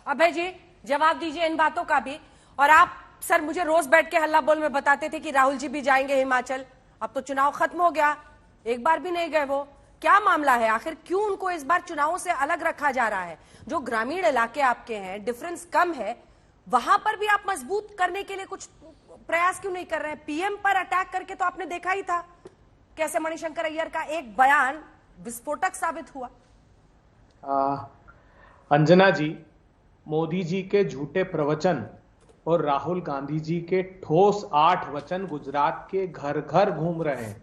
अभय जी जवाब दीजिए इन बातों का भी। और आप सर मुझे रोज बैठ के हल्ला बोल में बताते थे कि राहुल जी भी जाएंगे हिमाचल, अब तो चुनाव खत्म हो गया, एक बार भी नहीं गए वो। क्या मामला है आखिर, क्यों उनको इस बार चुनावों से अलग रखा जा रहा है? जो ग्रामीण इलाके आपके हैं, डिफरेंस कम है, वहां पर भी आप मजबूत करने के लिए कुछ प्रयास क्यों नहीं कर रहे हैं? पीएम पर अटैक करके तो आपने देखा ही था कैसे मणिशंकर अय्यर का एक बयान विस्फोटक साबित हुआ। अंजना जी, मोदी जी के झूठे प्रवचन और राहुल गांधी जी के ठोस 8 वचन गुजरात के घर घर घूम रहे हैं।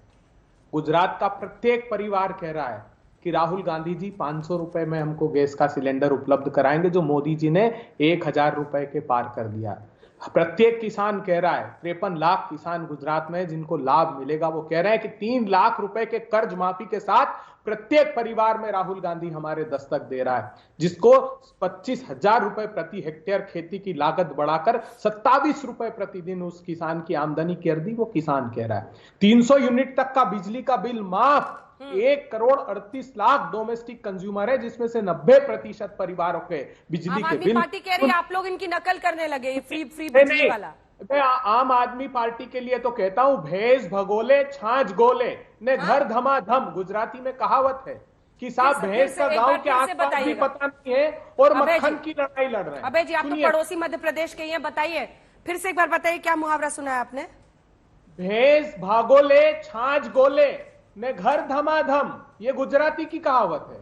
गुजरात का प्रत्येक परिवार कह रहा है कि राहुल गांधी जी 500 रुपए में हमको गैस का सिलेंडर उपलब्ध कराएंगे, जो मोदी जी ने 1000 रुपए के पार कर दिया। प्रत्येक किसान कह रहा है, 53 लाख किसान गुजरात में जिनको लाभ मिलेगा, वो कह रहे हैं कि 3 लाख रुपए के कर्ज माफी के साथ प्रत्येक परिवार में राहुल गांधी हमारे दस्तक दे रहा है, जिसको 25,000 रुपए प्रति हेक्टेयर खेती की लागत बढ़ाकर 27 रुपए प्रतिदिन उस किसान की आमदनी कर दी। वो किसान कह रहा है 300 यूनिट तक का बिजली का बिल माफ। 1,38,00,000 डोमेस्टिक कंज्यूमर है, जिसमें से 90% परिवारों के बिजली के बिल। पार्टी कह रही है आप लोग इनकी नकल करने लगे, ये फ्री बिजली वाला। मैं आम आदमी पार्टी के लिए तो कहता हूं, भैंस भगोले छाछ गोले ने घर धमाधम। गुजराती में कहावत है कि साहब भैंस का गांव के आसपास भी पता नहीं है और मक्खन की लड़ाई लड़ रहे हैं। अबे जी, आप तो पड़ोसी मध्य प्रदेश के हैं, बताइए फिर से एक बार बताइए, क्या मुहावरा सुना है आपने? भैंस भागोले छाछ गोले ने घर धमाधम, ये गुजराती की कहावत है।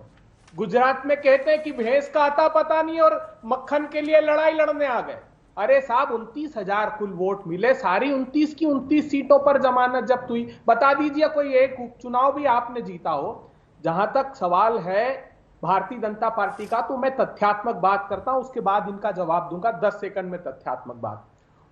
गुजरात में कहते हैं कि भैंस का आता पता नहीं और मक्खन के लिए लड़ाई लड़ने आ गए। अरे साहब, 29,000 कुल वोट मिले, सारी 29 की 29 सीटों पर जमानत जब्त हुई। बता दीजिए कोई एक उपचुनाव भी आपने जीता हो। जहां तक सवाल है भारतीय जनता पार्टी का, तो मैं तथ्यात्मक बात करता हूं, उसके बाद इनका जवाब दूंगा। 10 सेकंड में तथ्यात्मक बात।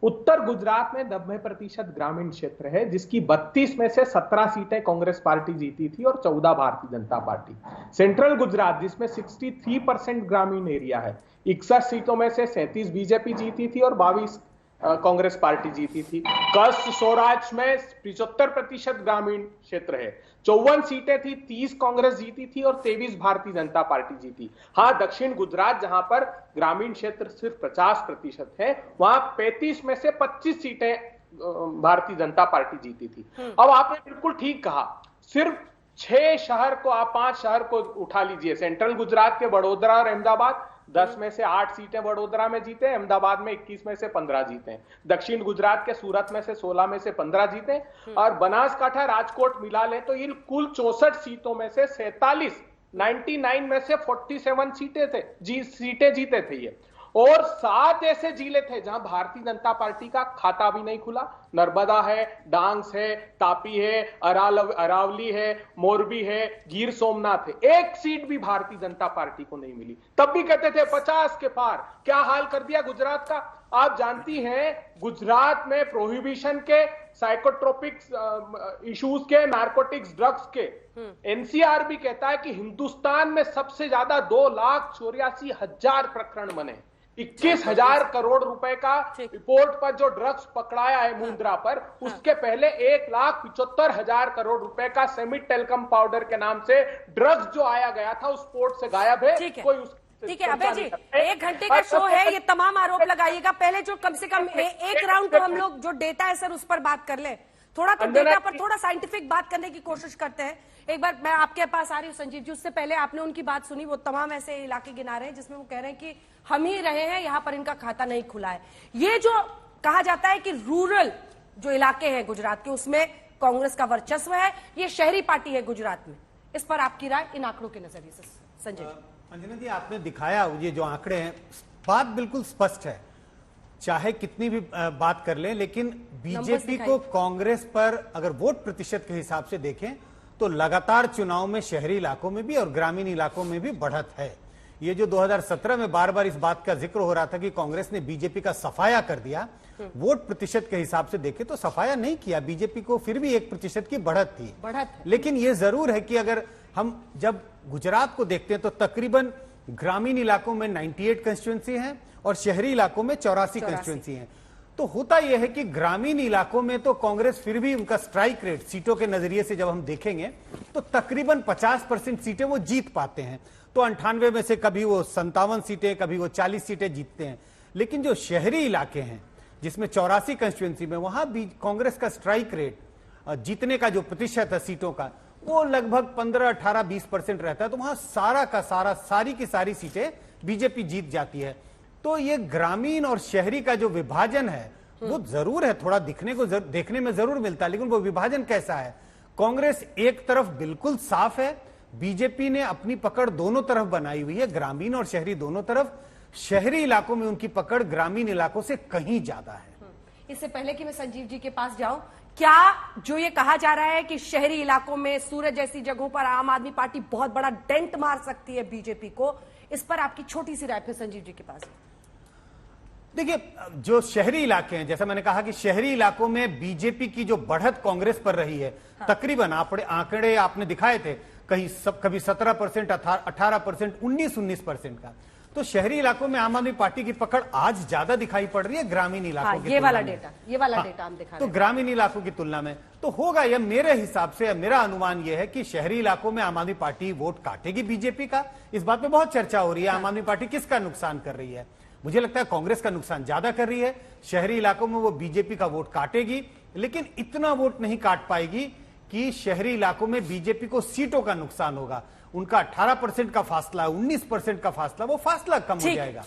उत्तर गुजरात में 90% ग्रामीण क्षेत्र है, जिसकी 32 में से 17 सीटें कांग्रेस पार्टी जीती थी और 14 भारतीय जनता पार्टी। सेंट्रल गुजरात, जिसमें 63% ग्रामीण एरिया है, 61 सीटों में से 37 बीजेपी जीती थी और 22 कांग्रेस पार्टी जीती थी। कच्छ सौराष्ट्र में 75% ग्रामीण क्षेत्र है, 54 सीटें थी, 30 कांग्रेस जीती थी और 23 भारतीय जनता पार्टी जीती। हाँ, दक्षिण गुजरात जहां पर ग्रामीण क्षेत्र सिर्फ 50% है, वहां 35 में से 25 सीटें भारतीय जनता पार्टी जीती थी। अब आपने बिल्कुल ठीक कहा, सिर्फ 6 शहर को, आप 5 शहर को उठा लीजिए। सेंट्रल गुजरात के वडोदरा और अहमदाबाद, 10 में से 8 सीटें वडोदरा में जीते, अहमदाबाद में 21 में से 15 जीते। दक्षिण गुजरात के सूरत में से 16 में से 15 जीते और बनासकांठा राजकोट मिला ले तो इन कुल 64 सीटों में से 47, 99 में से 47 सीटें जीते थे ये। और 7 ऐसे जिले थे जहां भारतीय जनता पार्टी का खाता भी नहीं खुला। नर्मदा है, डांग है, तापी है, अरावली है, मोरबी है, गिर सोमनाथ है। एक सीट भी भारतीय जनता पार्टी को नहीं मिली। तब भी कहते थे 50 के पार। क्या हाल कर दिया गुजरात का? आप जानती हैं, गुजरात में प्रोहिबिशन के, साइकोट्रोपिक्स इश्यूज के, नारकोटिक्स ड्रग्स के, एनसीआर भी कहता है कि हिंदुस्तान में सबसे ज्यादा 2,84,000 प्रकरण बने। 21,000 करोड़ रुपए का रिपोर्ट पर जो ड्रग्स पकड़ाया है मुंद्रा पर, उसके पहले 1,75,000 करोड़ रुपए का सेमी टेल्कम पाउडर के नाम से ड्रग्स जो आया गया था उस पोर्ट से गायब है। कोई ठीक है अभय जी, 1 घंटे का शो है, ये तमाम आरोप लगाइएगा। पहले जो कम से कम एक राउंड तो हम लोग जो डेटा है सर उस पर बात कर ले। थोड़ा तो डेटा पर थोड़ा साइंटिफिक बात करने की कोशिश करते हैं। एक बार मैं आपके पास आ रही हूँ संजीव जी, उससे पहले आपने उनकी बात सुनी, वो तमाम ऐसे इलाके गिना रहे हैं जिसमें वो कह रहे हैं कि हम ही रहे हैं यहाँ पर, इनका खाता नहीं खुला है। ये जो कहा जाता है कि रूरल जो इलाके हैं गुजरात के, उसमें कांग्रेस का वर्चस्व है, ये शहरी पार्टी है गुजरात में, इस पर आपकी राय इन आंकड़ों के नजरिए से? संजय अंजना जी, आपने दिखाया ये जो आंकड़े हैं, बात बिल्कुल स्पष्ट है, चाहे कितनी भी बात कर लें, लेकिन बीजेपी को कांग्रेस पर अगर वोट प्रतिशत के हिसाब से देखें तो लगातार चुनाव में शहरी इलाकों में भी और ग्रामीण इलाकों में भी बढ़त है। ये जो 2017 में बार बार इस बात का जिक्र हो रहा था कि कांग्रेस ने बीजेपी का सफाया कर दिया, वोट प्रतिशत के हिसाब से देखें तो सफाया नहीं किया, बीजेपी को फिर भी 1% की बढ़त थी। लेकिन ये जरूर है कि अगर हम जब गुजरात को देखते हैं तो तकरीबन ग्रामीण इलाकों में 98 कंस्टिट्यूएंसी हैं और शहरी इलाकों में 84 कंस्टिट्यूएंसी हैं। तो होता यह है कि ग्रामीण इलाकों में तो कांग्रेस फिर भी, उनका स्ट्राइक रेट सीटों के नजरिए से जब हम देखेंगे तो तकरीबन 50% सीटें वो जीत पाते हैं। तो 98 में से कभी वो 57 सीटें, कभी वो 40 सीटें जीतते हैं। लेकिन जो शहरी इलाके हैं जिसमें 84 कंस्टिट्यूंसी में, वहां भी कांग्रेस का स्ट्राइक रेट, जीतने का जो प्रतिशत है सीटों का, वो लगभग 15, 18, 20% रहता है। तो वहां सारा का सारा, सारी की सारी सीटें बीजेपी जीत जाती है। तो ये ग्रामीण और शहरी का जो विभाजन है वो जरूर है, थोड़ा देखने में जरूर मिलता है, लेकिन वो विभाजन कैसा है? कांग्रेस एक तरफ बिल्कुल साफ है, बीजेपी ने अपनी पकड़ दोनों तरफ बनाई हुई है, ग्रामीण और शहरी दोनों तरफ। शहरी इलाकों में उनकी पकड़ ग्रामीण इलाकों से कहीं ज्यादा है। इससे पहले कि मैं संजीव जी के पास जाऊं, क्या जो ये कहा जा रहा है कि शहरी इलाकों में सूरत जैसी जगहों पर आम आदमी पार्टी बहुत बड़ा डेंट मार सकती है बीजेपी को, इस पर आपकी छोटी सी राय फिर संजीव जी के पास? देखिए, जो शहरी इलाके हैं, जैसा मैंने कहा कि शहरी इलाकों में बीजेपी की जो बढ़त कांग्रेस पर रही है, तकरीबन आंकड़े आपने दिखाए थे, कभी 17%, 18%, 19% का। तो शहरी इलाकों में आम आदमी पार्टी की पकड़ आज ज्यादा दिखाई पड़ रही है ग्रामीण इलाकों की ये वाला तुलना में। डेटा हम दिखा तो ग्रामीण इलाकों की तुलना में तो होगा यह, मेरे हिसाब से मेरा अनुमान यह है कि शहरी इलाकों में आम आदमी पार्टी वोट काटेगी बीजेपी का। इस बात पे बहुत चर्चा हो रही है, आम आदमी पार्टी किसका नुकसान कर रही है? मुझे लगता है कांग्रेस का नुकसान ज्यादा कर रही है। शहरी इलाकों में वो बीजेपी का वोट काटेगी, लेकिन इतना वोट नहीं काट पाएगी कि शहरी इलाकों में बीजेपी को सीटों का नुकसान होगा। उनका 18% का फासला, 19% का फासला, वो फासला कम हो जाएगा।